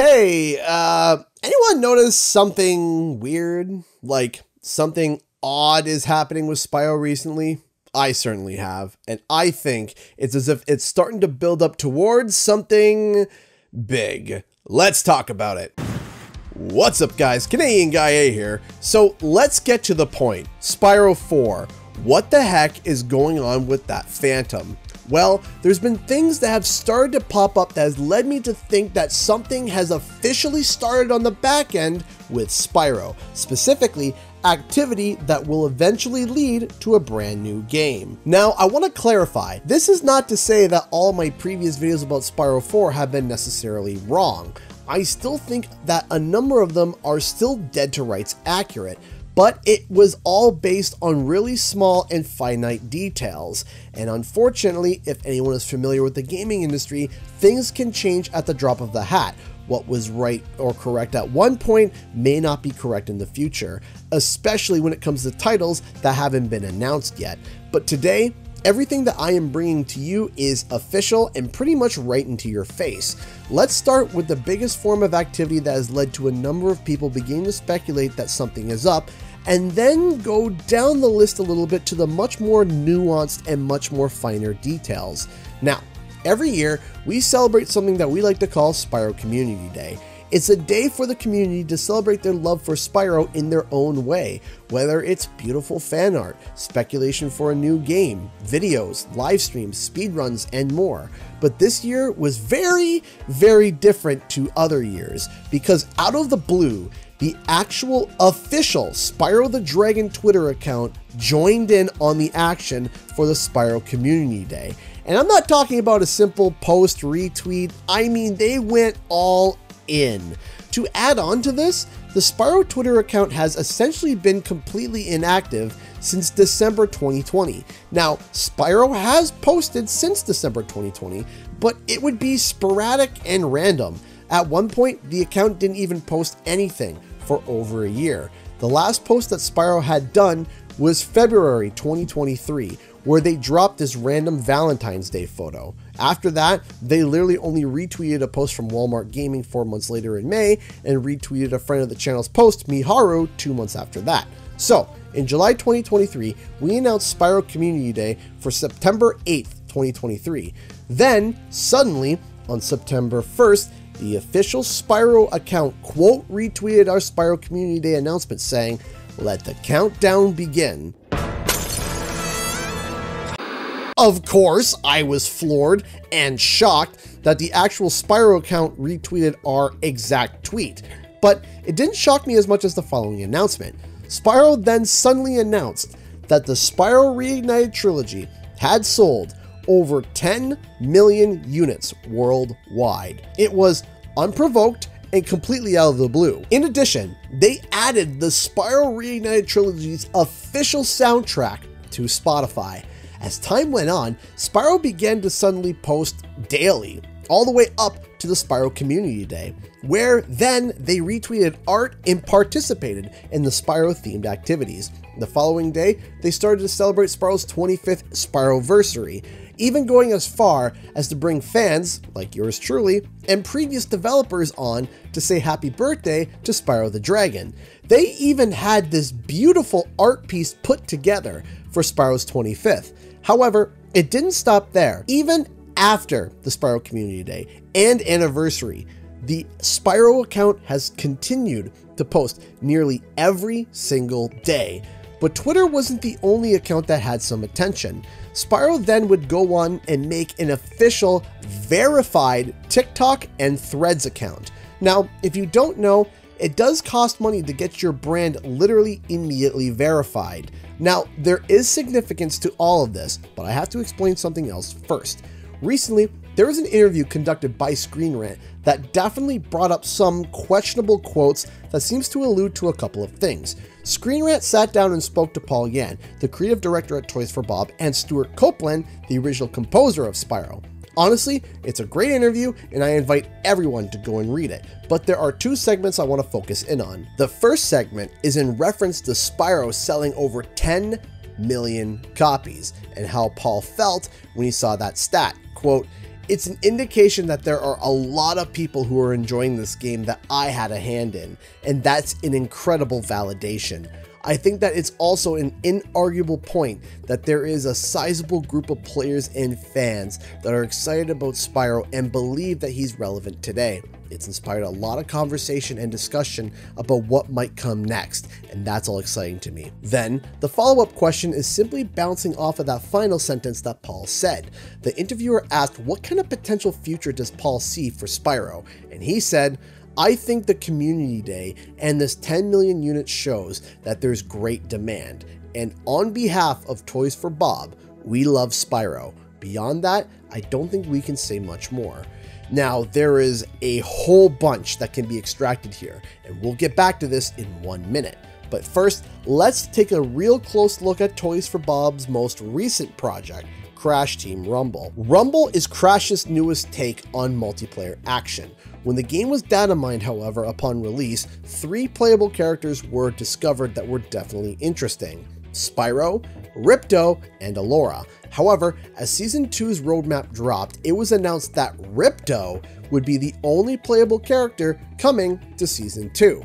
Hey, anyone notice something weird? Like something odd is happening with Spyro recently? I certainly have, and I think it's as if it's starting to build up towards something big. Let's talk about it. What's up guys, Canadian Guy A here. So let's get to the point. Spyro 4. What the heck is going on with that Phantom? Well, there's been things that have started to pop up that has led me to think that something has officially started on the back end with Spyro. Specifically, activity that will eventually lead to a brand new game. Now, I want to clarify, this is not to say that all my previous videos about Spyro 4 have been necessarily wrong. I still think that a number of them are still dead to rights accurate, but it was all based on really small and finite details. And unfortunately, if anyone is familiar with the gaming industry, things can change at the drop of the hat. What was right or correct at one point may not be correct in the future, especially when it comes to titles that haven't been announced yet. But today, everything that I am bringing to you is official and pretty much right into your face. Let's start with the biggest form of activity that has led to a number of people beginning to speculate that something is up, and then go down the list a little bit to the much more nuanced and much more finer details. Now, every year, we celebrate something that we like to call Spyro Community Day. It's a day for the community to celebrate their love for Spyro in their own way, whether it's beautiful fan art, speculation for a new game, videos, live streams, speedruns, and more. But this year was very, very different to other years, because out of the blue, the actual official Spyro the Dragon Twitter account joined in on the action for the Spyro Community Day. And I'm not talking about a simple post retweet, I mean they went all in. To add on to this, the Spyro Twitter account has essentially been completely inactive since December 2020. Now, Spyro has posted since December 2020, but it would be sporadic and random. At one point, the account didn't even post anything for over a year. The last post that Spyro had done was February 2023, where they dropped this random Valentine's Day photo. After that, they literally only retweeted a post from Walmart Gaming 4 months later in May, and retweeted a friend of the channel's post, Miharu, 2 months after that. So, in July 2023, we announced Spyro Community Day for September 8th, 2023. Then, suddenly, on September 1st, the official Spyro account quote retweeted our Spyro Community Day announcement saying, "Let the countdown begin." Of course, I was floored and shocked that the actual Spyro account retweeted our exact tweet. But it didn't shock me as much as the following announcement. Spyro then suddenly announced that the Spyro Reignited trilogy had sold over 10 million units worldwide. It was unprovoked and completely out of the blue. In addition, they added the Spyro Reignited trilogy's official soundtrack to Spotify. As time went on, Spyro began to suddenly post daily, all the way up to the Spyro Community Day, where then they retweeted art and participated in the Spyro-themed activities. The following day, they started to celebrate Spyro's 25th Spyroversary, even going as far as to bring fans, like yours truly, and previous developers on to say happy birthday to Spyro the Dragon. They even had this beautiful art piece put together for Spyro's 25th. However, it didn't stop there. Even after the Spyro Community Day and anniversary, the Spyro account has continued to post nearly every single day. But Twitter wasn't the only account that had some attention. Spyro then would go on and make an official, verified TikTok and Threads account. Now, if you don't know, it does cost money to get your brand literally immediately verified. Now, there is significance to all of this, but I have to explain something else first. Recently, there was an interview conducted by Screen Rant that definitely brought up some questionable quotes that seems to allude to a couple of things. Screen Rant sat down and spoke to Paul Yan, the creative director at Toys for Bob, and Stuart Copeland, the original composer of Spyro. Honestly, it's a great interview, and I invite everyone to go and read it, but there are two segments I want to focus in on. The first segment is in reference to Spyro selling over 10 million copies, and how Paul felt when he saw that stat. Quote, It's an indication that there are a lot of people who are enjoying this game that I had a hand in, and that's an incredible validation. I think that it's also an inarguable point that there is a sizable group of players and fans that are excited about Spyro and believe that he's relevant today. It's inspired a lot of conversation and discussion about what might come next, and that's all exciting to me. Then, the follow-up question is simply bouncing off of that final sentence that Paul said. The interviewer asked what kind of potential future does Paul see for Spyro, and he said, "I think the community day and this 10 million units shows that there's great demand, and on behalf of Toys for Bob, we love Spyro. Beyond that, I don't think we can say much more." Now, there is a whole bunch that can be extracted here, and we'll get back to this in 1 minute. But first, let's take a real close look at Toys for Bob's most recent project, Crash Team Rumble. Rumble is Crash's newest take on multiplayer action. When the game was data mined, however, upon release, 3 playable characters were discovered that were definitely interesting: Spyro, Ripto, and Allura. However, as Season 2's roadmap dropped, it was announced that Ripto would be the only playable character coming to Season 2.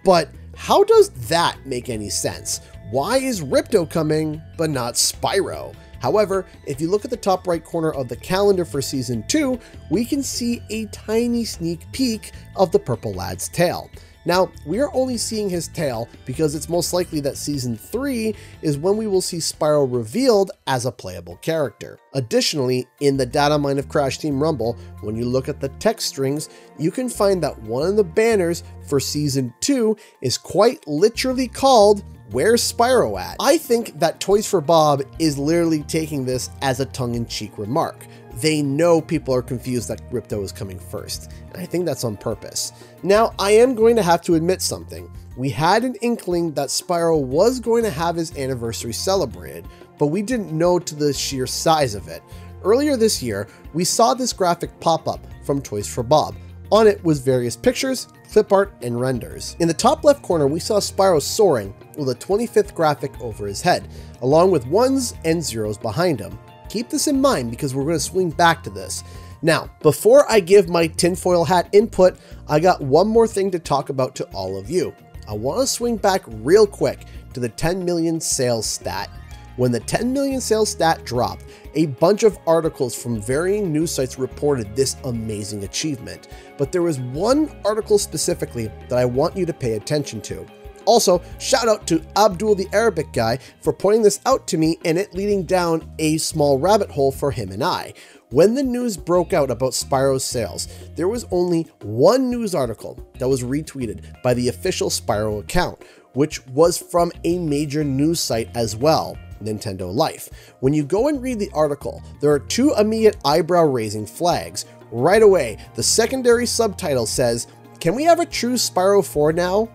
But how does that make any sense? Why is Ripto coming, but not Spyro? However, if you look at the top right corner of the calendar for Season 2, we can see a tiny sneak peek of the purple lad's tail. Now, we are only seeing his tail because it's most likely that Season 3 is when we will see Spyro revealed as a playable character. Additionally, in the data mine of Crash Team Rumble, when you look at the text strings, you can find that one of the banners for Season 2 is quite literally called "Where's Spyro at?" I think that Toys for Bob is literally taking this as a tongue-in-cheek remark. They know people are confused that Ripto is coming first, and I think that's on purpose. Now, I am going to have to admit something. We had an inkling that Spyro was going to have his anniversary celebrated, but we didn't know to the sheer size of it. Earlier this year, we saw this graphic pop up from Toys for Bob. On it was various pictures, clip art, and renders. In the top left corner, we saw Spyro soaring with a 25th graphic over his head, along with 1s and 0s behind him. Keep this in mind because we're going to swing back to this. Now, before I give my tinfoil hat input, I got one more thing to talk about to all of you. I want to swing back real quick to the 10 million sales stat. When the 10 million sales stat dropped, a bunch of articles from varying news sites reported this amazing achievement. But there was one article specifically that I want you to pay attention to. Also, shout out to Abdul the Arabic guy for pointing this out to me and it leading down a small rabbit hole for him and I. When the news broke out about Spyro's sales, there was only one news article that was retweeted by the official Spyro account, which was from a major news site as well, Nintendo Life. When you go and read the article, there are 2 immediate eyebrow-raising flags. Right away, the secondary subtitle says, "Can we have a true Spyro 4 now?"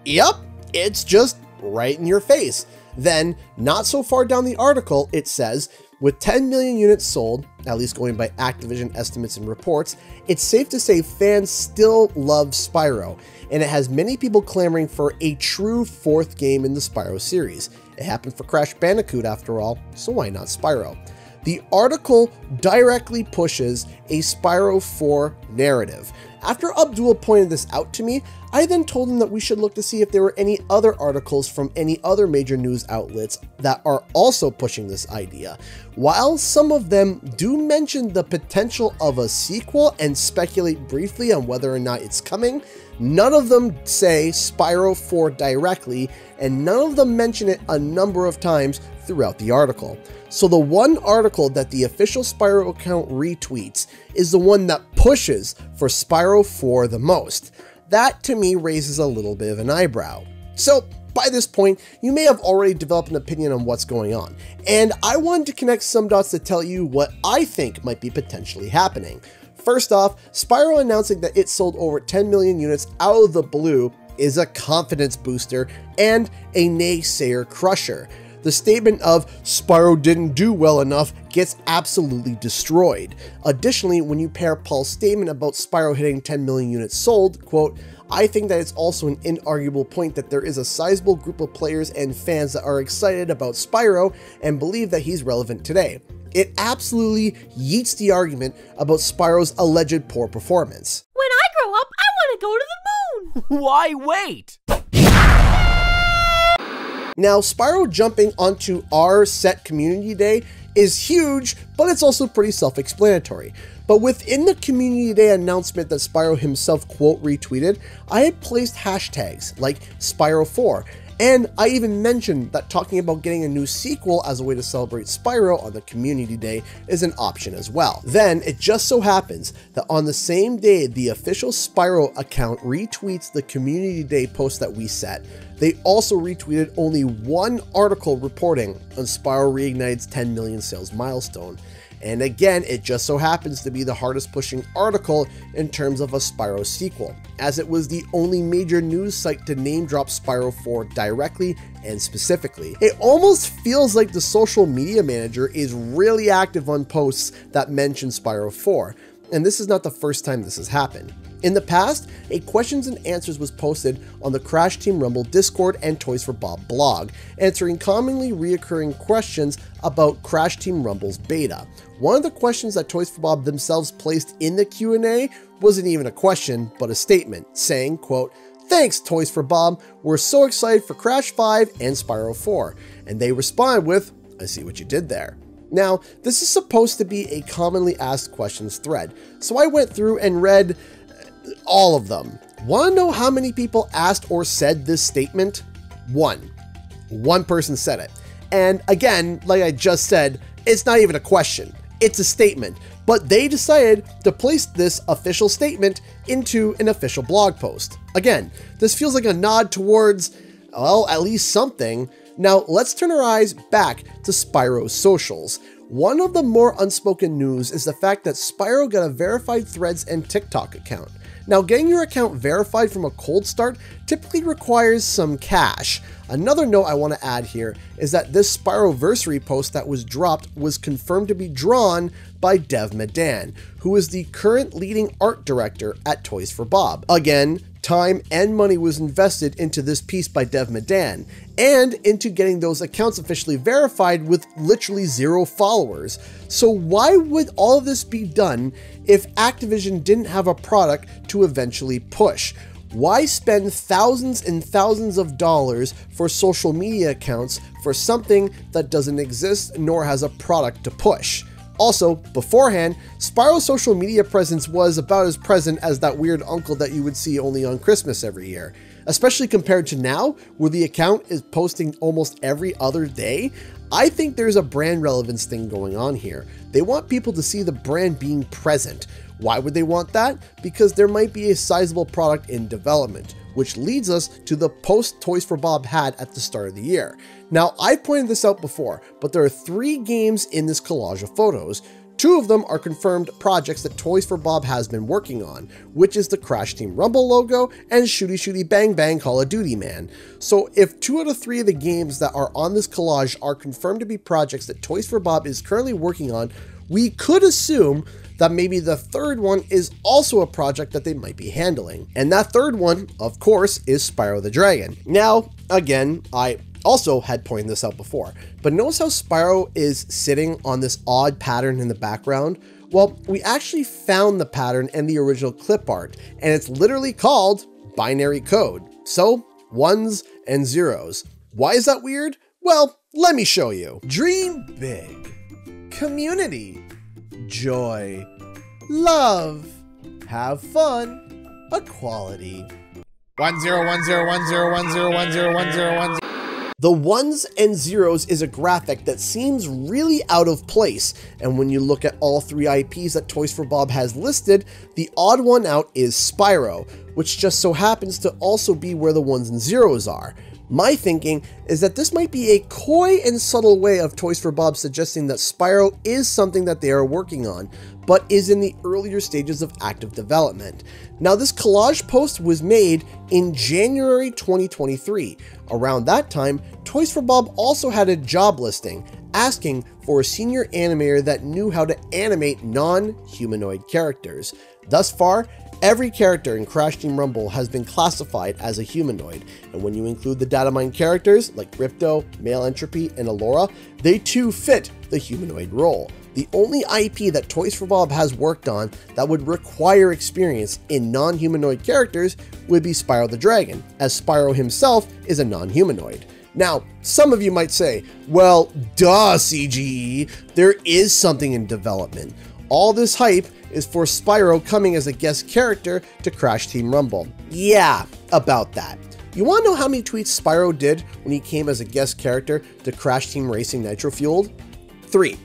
Yep, it's just right in your face. Then, not so far down the article, it says, with 10 million units sold, at least going by Activision estimates and reports, it's safe to say fans still love Spyro, and it has many people clamoring for a true 4th game in the Spyro series. It happened for Crash Bandicoot after all, so why not Spyro? The article directly pushes a Spyro 4 narrative. After Abdul pointed this out to me, I then told him that we should look to see if there were any other articles from any other major news outlets that are also pushing this idea. While some of them do mention the potential of a sequel and speculate briefly on whether or not it's coming, none of them say Spyro 4 directly, and none of them mention it a number of times throughout the article. So the one article that the official Spyro account retweets is the one that pushes for Spyro 4 the most. That to me raises a little bit of an eyebrow. So by this point, you may have already developed an opinion on what's going on, and I wanted to connect some dots to tell you what I think might be potentially happening. First off, Spyro announcing that it sold over 10 million units out of the blue is a confidence booster and a naysayer crusher. The statement of Spyro didn't do well enough gets absolutely destroyed. Additionally, when you pair Paul's statement about Spyro hitting 10 million units sold, quote, "I think that it's also an inarguable point that there is a sizable group of players and fans that are excited about Spyro and believe that he's relevant today. It absolutely yeets the argument about Spyro's alleged poor performance. When I grow up, I want to go to the moon! Why wait? Now, Spyro jumping onto our set community day is huge, but it's also pretty self-explanatory. But within the community day announcement that Spyro himself quote retweeted, I had placed hashtags like Spyro4, and I even mentioned that talking about getting a new sequel as a way to celebrate Spyro on the community day is an option as well. Then it just so happens that on the same day the official Spyro account retweets the community day post that we set, they also retweeted only one article reporting on Spyro Reignited's 10 million sales milestone. And again, it just so happens to be the hardest pushing article in terms of a Spyro sequel, as it was the only major news site to name drop Spyro 4 directly and specifically. It almost feels like the social media manager is really active on posts that mention Spyro 4, and this is not the first time this has happened. In the past, a questions and answers was posted on the Crash Team Rumble Discord and Toys for Bob blog, answering commonly reoccurring questions about Crash Team Rumble's beta. One of the questions that Toys for Bob themselves placed in the Q&A wasn't even a question, but a statement, saying, quote, "Thanks, Toys for Bob, we're so excited for Crash 5 and Spyro 4. And they responded with, "I see what you did there." Now, this is supposed to be a commonly asked questions thread, so I went through and read all of them. Want to know how many people asked or said this statement? One person said it. And again, like I just said, it's not even a question, it's a statement. But they decided to place this official statement into an official blog post. Again, this feels like a nod towards, well, at least something. Now let's turn our eyes back to Spyro's socials. One of the more unspoken news is the fact that Spyro got a verified Threads and TikTok account. Now, getting your account verified from a cold start typically requires some cash. Another note I want to add here is that this Spyroversary post that was dropped was confirmed to be drawn by Dev Madan, who is the current leading art director at Toys for Bob. Again, time and money was invested into this piece by Dev Madan, and into getting those accounts officially verified with literally 0 followers. So why would all of this be done if Activision didn't have a product to eventually push? Why spend thousands and thousands of dollars for social media accounts for something that doesn't exist nor has a product to push? Also, beforehand, Spyro's social media presence was about as present as that weird uncle that you would see only on Christmas every year. Especially compared to now, where the account is posting almost every other day, I think there's a brand relevance thing going on here. They want people to see the brand being present. Why would they want that? Because there might be a sizable product in development, which leads us to the post Toys for Bob had at the start of the year. Now, I've pointed this out before, but there are 3 games in this collage of photos. 2 of them are confirmed projects that Toys for Bob has been working on, which is the Crash Team Rumble logo and Shooty Shooty Bang Bang Call of Duty Man. So if 2 out of 3 of the games that are on this collage are confirmed to be projects that Toys for Bob is currently working on, we could assume that maybe the 3rd one is also a project that they might be handling. And that 3rd one, of course, is Spyro the Dragon. Now, again, I also had pointed this out before, but notice how Spyro is sitting on this odd pattern in the background? Well, we actually found the pattern and the original clip art, and it's literally called binary code. So, 1s and 0s. Why is that weird? Well, let me show you. Dream big. Community. Joy. Love. Have fun. Equality. 1 0 1 0 1 0 1 0 1 0 1 0 1 0. The 1s and 0s is a graphic that seems really out of place, and when you look at all 3 IPs that Toys for Bob has listed, the odd one out is Spyro, which just so happens to also be where the 1s and 0s are. My thinking is that this might be a coy and subtle way of Toys for Bob suggesting that Spyro is something that they are working on, but is in the earlier stages of active development. Now, this collage post was made in January 2023. Around that time, Toys for Bob also had a job listing asking for a senior animator that knew how to animate non-humanoid characters. Thus far, Every character in Crash Team Rumble has been classified as a humanoid, and when you include the data mine characters like Ripto, Male Entropy, and Alora, they too fit the humanoid role. The only IP that Toys for Bob has worked on that would require experience in non-humanoid characters would be Spyro the Dragon, as Spyro himself is a non-humanoid. Now, some of you might say, well, duh, CGE, there is something in development. All this hype is for Spyro coming as a guest character to Crash Team Rumble. Yeah, about that. You want to know how many tweets Spyro did when he came as a guest character to Crash Team Racing Nitro Fueled? 3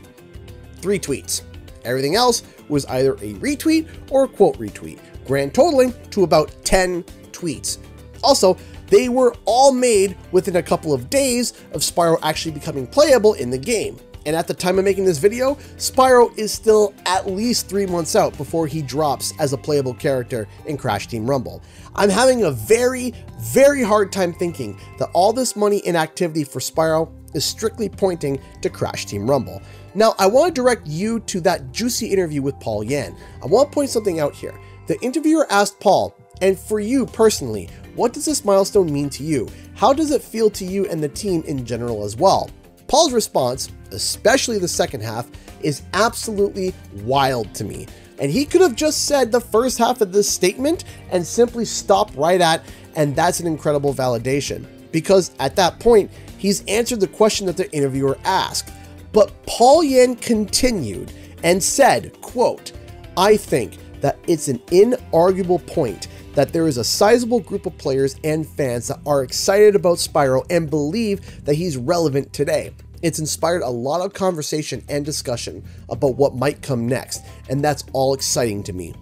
tweets. Everything else was either a retweet or a quote retweet, grand totaling to about 10 tweets. Also, they were all made within a couple of days of Spyro actually becoming playable in the game. And at the time of making this video, Spyro is still at least 3 months out before he drops as a playable character in Crash Team Rumble. I'm having a very, very hard time thinking that all this money and activity for Spyro is strictly pointing to Crash Team Rumble. Now, I want to direct you to that juicy interview with Paul Yan. I want to point something out here. The interviewer asked Paul, and for you personally, what does this milestone mean to you? How does it feel to you and the team in general as well? Paul's response, especially the second half, is absolutely wild to me. And he could have just said the first half of this statement and simply stopped right at, and that's an incredible validation. Because at that point, he's answered the question that the interviewer asked. But Paul Yan continued and said, quote, "I think that it's an inarguable point that there is a sizable group of players and fans that are excited about Spyro and believe that he's relevant today. It's inspired a lot of conversation and discussion about what might come next, and that's all exciting to me."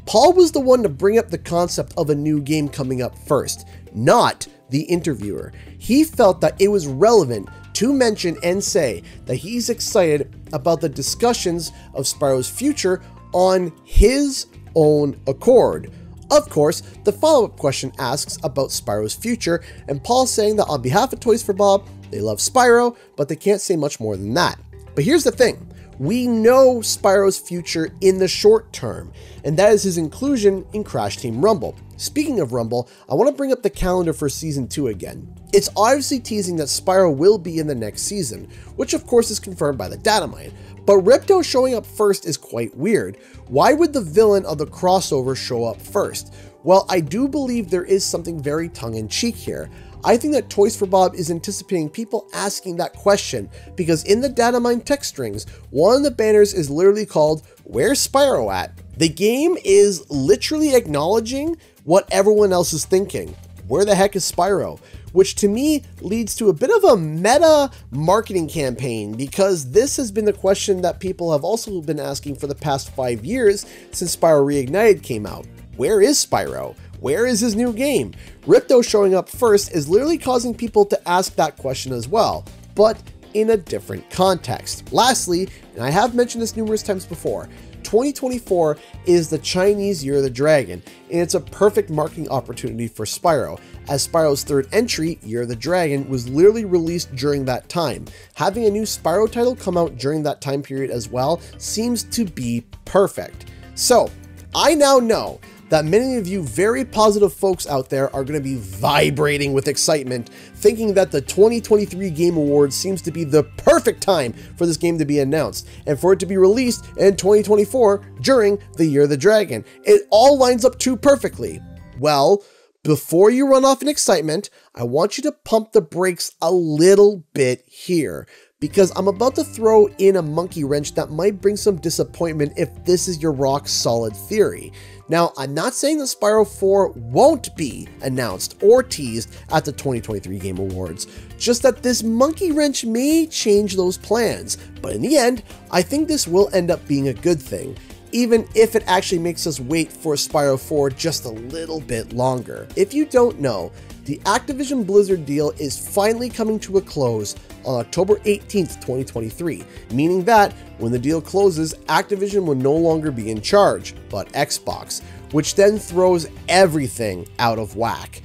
Paul was the one to bring up the concept of a new game coming up first, not the interviewer. He felt that it was relevant to mention and say that he's excited about the discussions of Spyro's future on his own accord. Of course, the follow-up question asks about Spyro's future, and Paul saying that on behalf of Toys for Bob, they love Spyro, but they can't say much more than that. But here's the thing. We know Spyro's future in the short term, and that is his inclusion in Crash Team Rumble. Speaking of Rumble, I want to bring up the calendar for Season 2 again. It's obviously teasing that Spyro will be in the next season, which of course is confirmed by the data mine. But Ripto showing up first is quite weird. Why would the villain of the crossover show up first? Well, I do believe there is something very tongue-in-cheek here. I think that Toys for Bob is anticipating people asking that question because in the data mine text strings, one of the banners is literally called, "Where's Spyro at?" The game is literally acknowledging what everyone else is thinking. Where the heck is Spyro? Which to me leads to a bit of a meta marketing campaign because this has been the question that people have also been asking for the past 5 years since Spyro Reignited came out. Where is Spyro? Where is his new game? Ripto showing up first is literally causing people to ask that question as well, but in a different context. Lastly, and I have mentioned this numerous times before, 2024 is the Chinese Year of the Dragon, and it's a perfect marketing opportunity for Spyro, as Spyro's third entry, Year of the Dragon, was literally released during that time. Having a new Spyro title come out during that time period as well seems to be perfect. So, I now know that many of you very positive folks out there are going to be vibrating with excitement, thinking that the 2023 Game Awards seems to be the perfect time for this game to be announced, and for it to be released in 2024 during the Year of the Dragon. It all lines up too perfectly. Well, before you run off in excitement, I want you to pump the brakes a little bit here, because I'm about to throw in a monkey wrench that might bring some disappointment if this is your rock solid theory. Now, I'm not saying that Spyro 4 won't be announced or teased at the 2023 Game Awards, just that this monkey wrench may change those plans, but in the end, I think this will end up being a good thing, even if it actually makes us wait for Spyro 4 just a little bit longer. If you don't know, the Activision Blizzard deal is finally coming to a close on October 18th, 2023, meaning that when the deal closes, Activision will no longer be in charge, but Xbox, which then throws everything out of whack.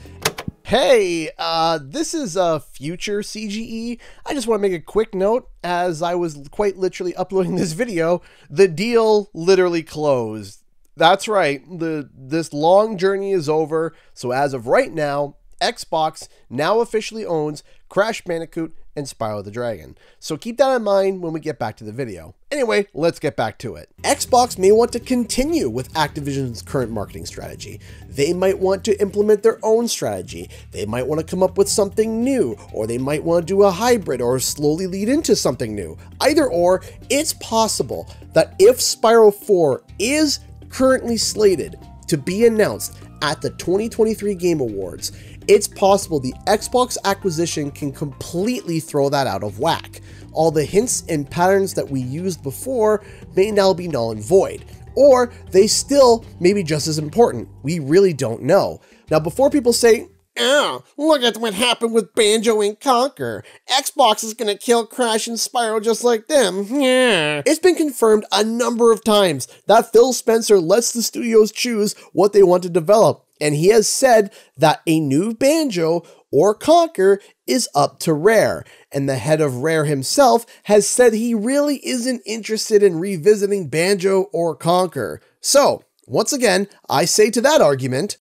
Hey, this is future CGE. I just want to make a quick note. As I was quite literally uploading this video, the deal literally closed. That's right, this long journey is over, so as of right now, Xbox now officially owns Crash Bandicoot and Spyro the Dragon. So keep that in mind when we get back to the video. Anyway, let's get back to it. Xbox may want to continue with Activision's current marketing strategy. They might want to implement their own strategy. They might want to come up with something new, or they might want to do a hybrid or slowly lead into something new. Either or, it's possible that if Spyro 4 is currently slated to be announced at the 2023 Game Awards, it's possible the Xbox acquisition can completely throw that out of whack. All the hints and patterns that we used before may now be null and void, or they still may be just as important. We really don't know. Now, before people say, "Oh, look at what happened with Banjo and Conquer. Xbox is gonna kill Crash and Spyro just like them." Yeah. It's been confirmed a number of times that Phil Spencer lets the studios choose what they want to develop, and he has said that a new Banjo or Conquer is up to Rare, and the head of Rare himself has said he really isn't interested in revisiting Banjo or Conquer. So, once again, I say to that argument,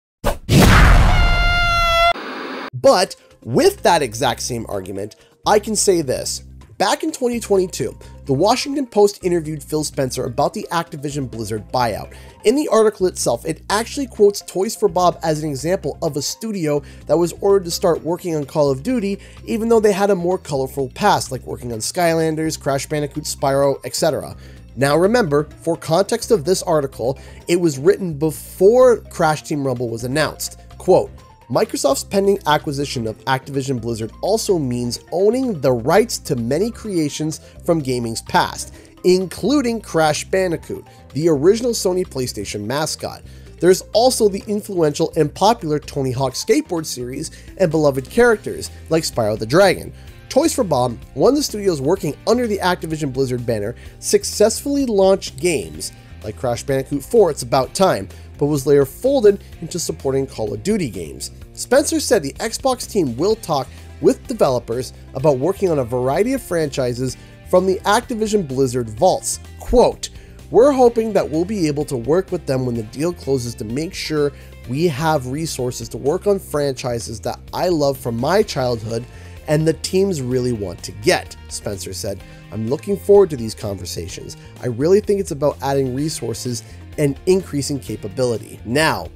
but with that exact same argument, I can say this. Back in 2022, the Washington Post interviewed Phil Spencer about the Activision Blizzard buyout. In the article itself, it actually quotes Toys for Bob as an example of a studio that was ordered to start working on Call of Duty, even though they had a more colorful past, like working on Skylanders, Crash Bandicoot, Spyro, etc. Now remember, for context of this article, it was written before Crash Team Rumble was announced. Quote, Microsoft's pending acquisition of Activision Blizzard also means owning the rights to many creations from gaming's past, including Crash Bandicoot, the original Sony PlayStation mascot. There's also the influential and popular Tony Hawk skateboard series and beloved characters like Spyro the Dragon. Toys for Bob, one of the studios working under the Activision Blizzard banner, successfully launched games like Crash Bandicoot 4, It's About Time, but was later folded into supporting Call of Duty games. Spencer said the Xbox team will talk with developers about working on a variety of franchises from the Activision Blizzard vaults. Quote, "We're hoping that we'll be able to work with them when the deal closes to make sure we have resources to work on franchises that I love from my childhood and the teams really want to get," Spencer said. "I'm looking forward to these conversations. I really think it's about adding resources and increasing capability." Now,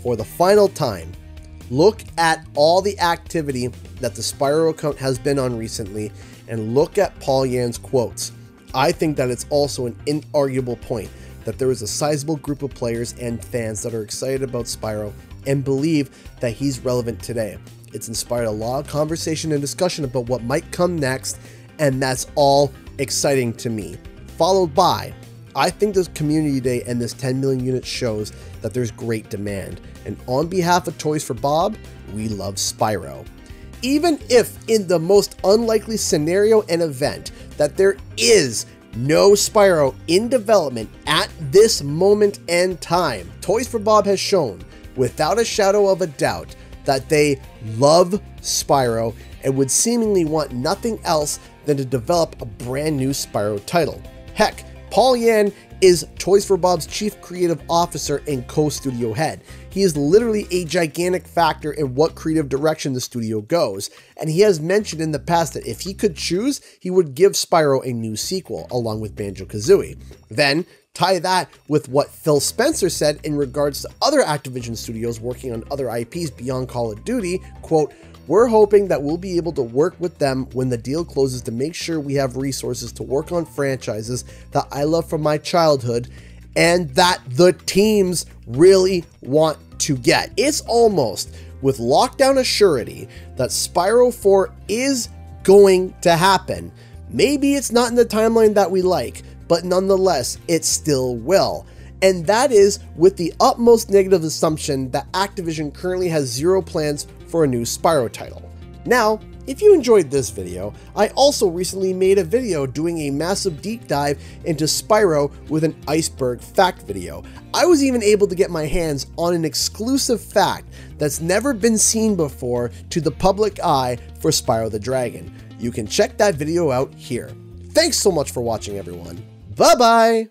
for the final time, look at all the activity that the Spyro account has been on recently, and look at Paul Yan's quotes. I think that it's also an inarguable point that there is a sizable group of players and fans that are excited about Spyro and believe that he's relevant today. It's inspired a lot of conversation and discussion about what might come next, and that's all exciting to me. Followed by, I think this community day and this 10 million units shows that there's great demand. And on behalf of Toys for Bob, we love Spyro. Even if in the most unlikely scenario and event that there is no Spyro in development at this moment and time, Toys for Bob has shown, without a shadow of a doubt, that they love Spyro and would seemingly want nothing else than to develop a brand new Spyro title. Heck, Paul Yan is Toys for Bob's chief creative officer and co-studio head. He is literally a gigantic factor in what creative direction the studio goes, and he has mentioned in the past that if he could choose, he would give Spyro a new sequel along with Banjo-Kazooie. Then, tie that with what Phil Spencer said in regards to other Activision studios working on other IPs beyond Call of Duty, quote, "We're hoping that we'll be able to work with them when the deal closes to make sure we have resources to work on franchises that I love from my childhood and that the teams really want to get." It's almost with lockdown assurity that Spyro 4 is going to happen. Maybe it's not in the timeline that we like, but nonetheless, it still will. And that is with the utmost negative assumption that Activision currently has zero plans for a new Spyro title. Now, if you enjoyed this video, I also recently made a video doing a massive deep dive into Spyro with an iceberg fact video. I was even able to get my hands on an exclusive fact that's never been seen before to the public eye for Spyro the Dragon. You can check that video out here. Thanks so much for watching, everyone. Bye-bye!